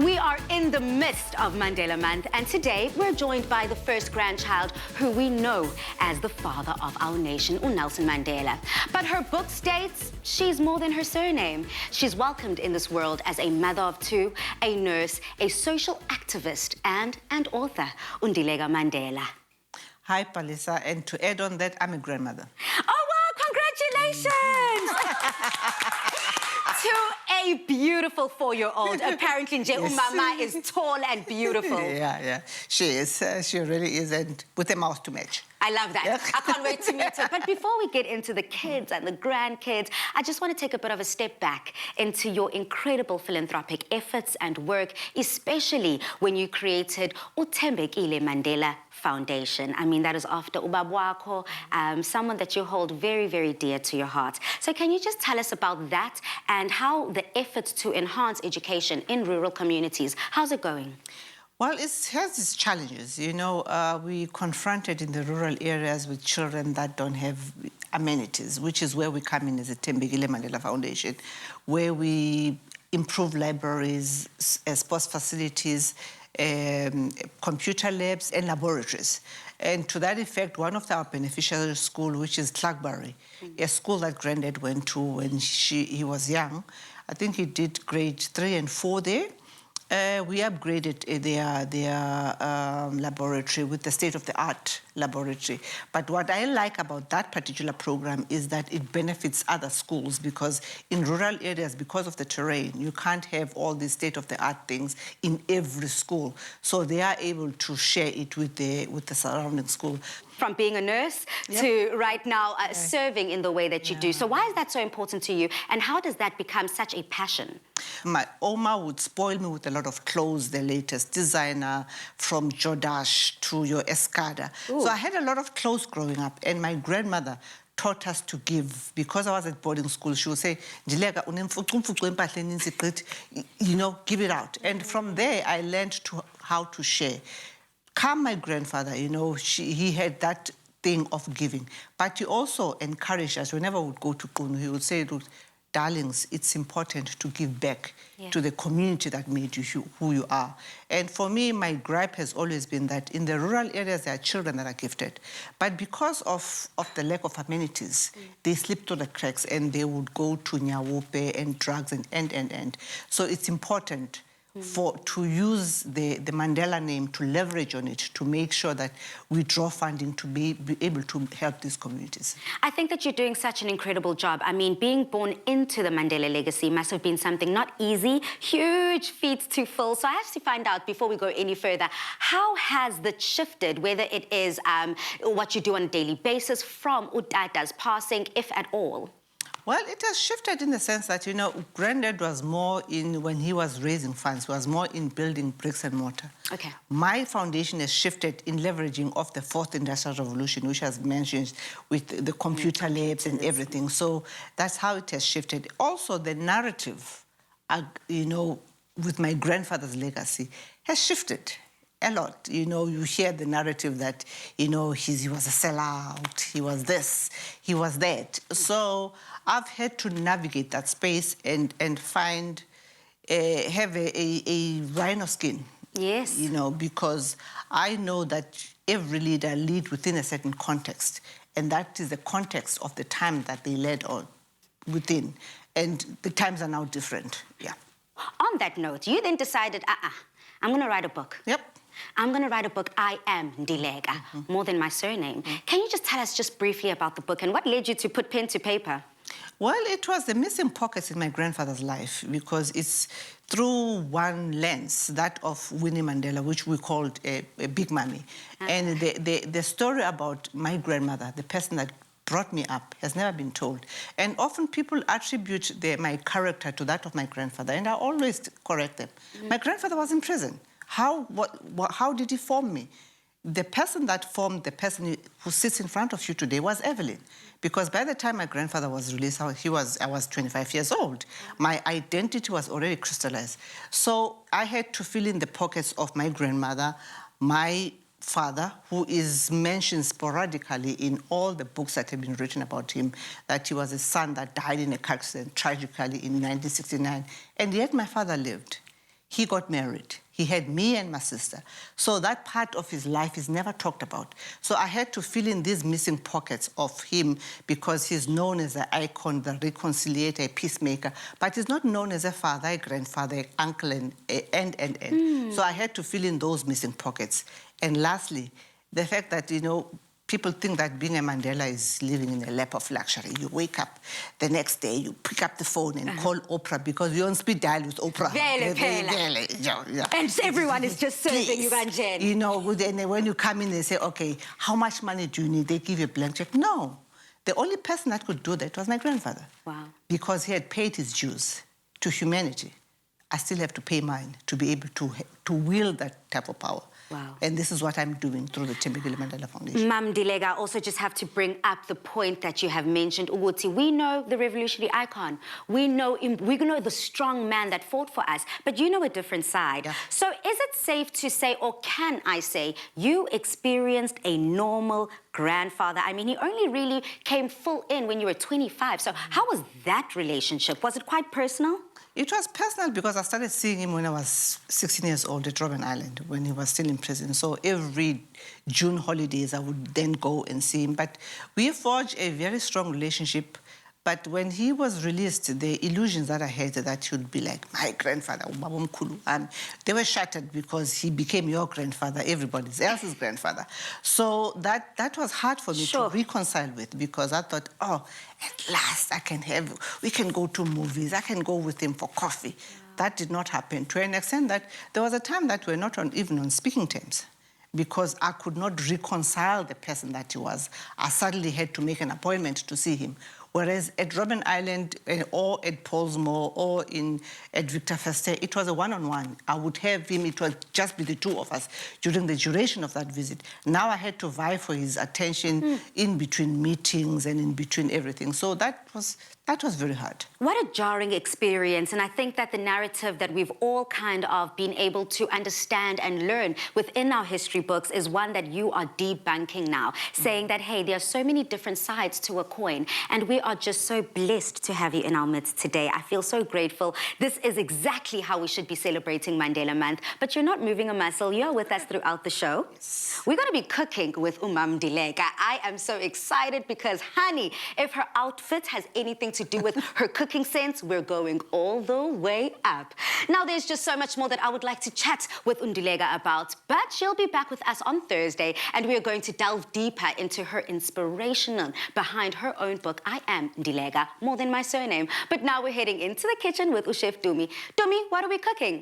We are in the midst of Mandela Month, and today we're joined by the first grandchild who we know as the father of our nation, Nelson Mandela. But her book states she's more than her surname. She's welcomed in this world as a mother of two, a nurse, a social activist, and an author, Ndileka Mandela. Hi, Palisa, and to add on that, I'm a grandmother. Oh, wow, congratulations! To a beautiful 4-year-old. Apparently, Nje Umama is tall and beautiful. Yeah, she is. She really is, and with a mouth to match. I love that. I can't wait to meet her. But before we get into the kids and the grandkids, I just want to take a bit of a step back into your incredible philanthropic efforts and work, especially when you created Uthembekile Mandela Foundation. I mean, that is after Ubabwako, someone that you hold very, very dear to your heart. So can you just tell us about that and how the efforts to enhance education in rural communities, how's it going? Well, it has its challenges. You know, we confronted in the rural areas with children that don't have amenities, which is where we come in as a Thembekile Mandela Foundation, where we improve libraries, sports facilities, computer labs and laboratories. And to that effect, one of our beneficiary schools, which is Clarkbury, a school that Granddad went to when he was young. I think he did grade 3 and 4 there. We upgraded their laboratory with the state-of-the-art laboratory. But what I like about that particular program is that it benefits other schools, because in rural areas, because of the terrain, you can't have all these state-of-the-art things in every school. So they are able to share it with the surrounding school. From being a nurse to right now serving in the way that you do. So why is that so important to you? And how does that become such a passion? My Oma would spoil me with a lot of clothes, the latest designer, from Jordache to your Escada. Ooh. So I had a lot of clothes growing up, and my grandmother taught us to give. Because I was at boarding school, she would say, you know, give it out. And from there, I learned how to share. Come, my grandfather, you know, he had that thing of giving. But he also encouraged us. Whenever we would go to Kunu, he would say, look, darlings, it's important to give back to the community that made you who you are. And for me, my gripe has always been that in the rural areas, there are children that are gifted. But because of the lack of amenities, they slip through the cracks and they would go to nyawope and drugs and. So it's important to use the Mandela name, to leverage on it, to make sure that we draw funding to be able to help these communities. I think that you're doing such an incredible job. I mean, being born into the Mandela legacy must have been something not easy, huge feats to fill. So I have to find out, before we go any further, how has that shifted, whether it is what you do on a daily basis from Utata's passing, if at all? Well, it has shifted in the sense that, you know, Granddad was more in, when he was raising funds, was more in building bricks and mortar. Okay. My foundation has shifted in leveraging of the 4th Industrial Revolution, which has mentioned with the computer labs and everything. So that's how it has shifted. Also, the narrative, you know, with my grandfather's legacy has shifted a lot. You know, you hear the narrative that, you know, he was a sellout, he was this, he was that. So I've had to navigate that space and find, have a rhino skin. Yes. You know, because I know that every leader leads within a certain context, and that is the context of the time that they led on within. And the times are now different, On that note, you then decided, I'm going to write a book. Yep. I'm going to write a book, I Am Ndileka, more than my surname. Can you just tell us just briefly about the book and what led you to put pen to paper? Well, it was the missing pockets in my grandfather's life, because it's through one lens, that of Winnie Mandela, which we called a Big Mommy. And the story about my grandmother, the person that brought me up, has never been told. And often people attribute my character to that of my grandfather, and I always correct them. My grandfather was in prison. How did he form me? The person that formed the person who sits in front of you today was Evelyn. Because by the time my grandfather was released, I was 25 years old. My identity was already crystallized. So I had to fill in the pockets of my grandmother, my father, who is mentioned sporadically in all the books that have been written about him, that he was a son that died in a car accident tragically in 1969. And yet my father lived. he got married. He had me and my sister. So that part of his life is never talked about. So I had to fill in these missing pockets of him because he's known as an icon, the reconciliator, a peacemaker, but he's not known as a father, a grandfather, an uncle, and. So I had to fill in those missing pockets. And lastly, the fact that, people think that being a Mandela is living in a lap of luxury. You wake up the next day, you pick up the phone and call Oprah because you're on speed dial with Oprah. Vele phela. Yeah. And everyone is just serving you, Kanjeni. And when you come in, they say, okay, how much money do you need? They give you a blank check. No. The only person that could do that was my grandfather. Wow. Because he had paid his dues to humanity. I still have to pay mine to be able to wield that type of power. Wow. And this is what I'm doing through the Thembekile Mandela Foundation. Mam Dilega, I also just have to bring up the point that you have mentioned, Uguti. We know the revolutionary icon. We know the strong man that fought for us, but you know a different side. Yeah. So is it safe to say, or can I say, you experienced a normal grandfather? I mean, he only really came full in when you were 25. So how was that relationship? Was it quite personal? It was personal because I started seeing him when I was 16 years old at Robben Island, when he was still in prison. So every June holidays, I would then go and see him. But we forged a very strong relationship. But when he was released, the illusions that I had that he would be like my grandfather, Ubaba Mkhulu, they were shattered because he became your grandfather, everybody else's grandfather. So that was hard for me to reconcile with because I thought, oh, at last we can go to movies, I can go with him for coffee. Yeah. That did not happen to an extent that there was a time that we're not even on speaking terms because I could not reconcile the person that he was. I suddenly had to make an appointment to see him. Whereas at Robben Island or at Pollsmoor or at Victor Verster, it was a one-on-one. I would have him, it would just be the two of us during the duration of that visit. Now I had to vie for his attention in between meetings and in between everything. So that was very hard. What a jarring experience. And I think that the narrative that we've all kind of been able to understand and learn within our history books is one that you are debunking now, saying that, hey, there are so many different sides to a coin. And we are just so blessed to have you in our midst today. I feel so grateful. This is exactly how we should be celebrating Mandela Month. But you're not moving a muscle. You're with us throughout the show. Yes. We're going to be cooking with Mam Dilega. I am so excited because, honey, if her outfit has anything to do with her cooking sense, we're going all the way up. Now, there's just so much more that I would like to chat with Undilega about, but she'll be back with us on Thursday, and we're going to delve deeper into her inspiration behind her own book, I Am Ndilega, More Than My Surname. But now we're heading into the kitchen with Chef Dumi. Dumi, what are we cooking?